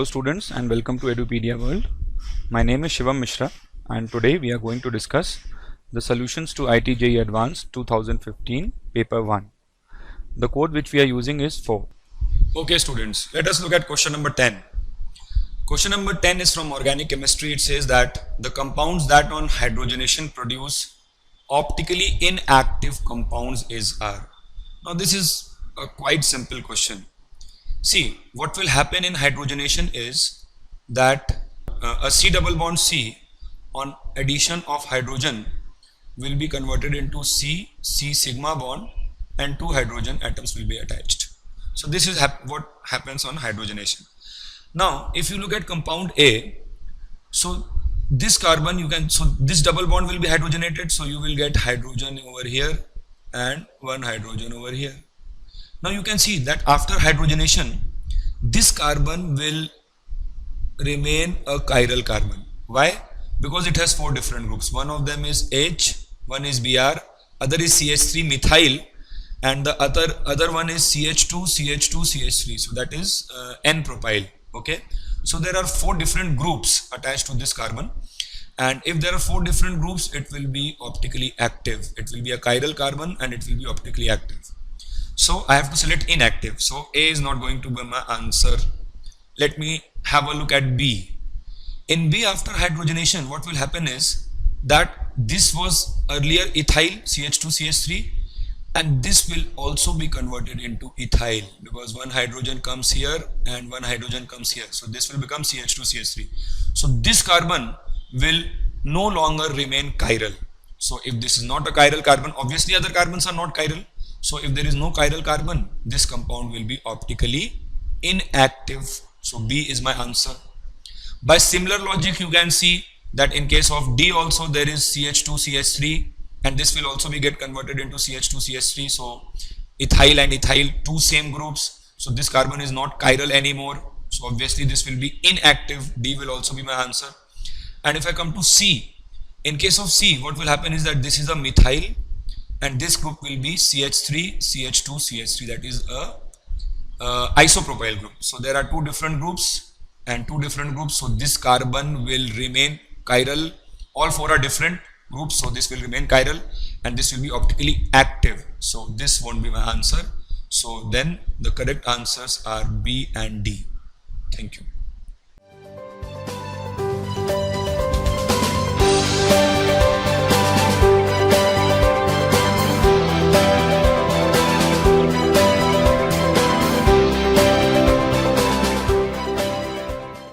Hello students and welcome to Edupedia World. My name is Shivam Mishra and today we are going to discuss the solutions to IIT JEE Advanced 2015 paper 1. The code which we are using is 4. Okay students, let us look at question number 10. Question number 10 is from organic chemistry. It says that the compounds that on hydrogenation produce optically inactive compounds are. Now this is a quite simple question. See, what will happen in hydrogenation is that a C double bond C on addition of hydrogen will be converted into C sigma bond and two hydrogen atoms will be attached. So this is what happens on hydrogenation. Now if you look at compound A, so this carbon this double bond will be hydrogenated, so you will get hydrogen over here and one hydrogen over here. Now you can see that after hydrogenation, this carbon will remain a chiral carbon. Why? Because it has four different groups. One of them is H, one is Br, other is CH3 methyl, and the other one is CH2, CH2, CH3. So that is N-propyl. Okay. So there are four different groups attached to this carbon. And if there are four different groups, it will be optically active. It will be a chiral carbon and it will be optically active. So I have to select inactive. So A is not going to be my answer. Let me have a look at B. In B, after hydrogenation, what will happen is that this was earlier ethyl CH2CH3 and this will also be converted into ethyl because one hydrogen comes here and one hydrogen comes here. So this will become CH2CH3. So this carbon will no longer remain chiral. So if this is not a chiral carbon, obviously other carbons are not chiral. So if there is no chiral carbon, this compound will be optically inactive. So B is my answer. By similar logic, you can see that in case of D also there is CH2CH3 and this will also be get converted into CH2CH3. So ethyl and ethyl, two same groups. So this carbon is not chiral anymore. So obviously this will be inactive. D will also be my answer. And if I come to C, in case of C, what will happen is that this is a methyl and this group will be CH3, CH2, CH3, that is a isopropyl group. So there are two different groups and two different groups. So this carbon will remain chiral. All four are different groups. So this will remain chiral and this will be optically active. So this won't be my answer. So then the correct answers are B and D. Thank you.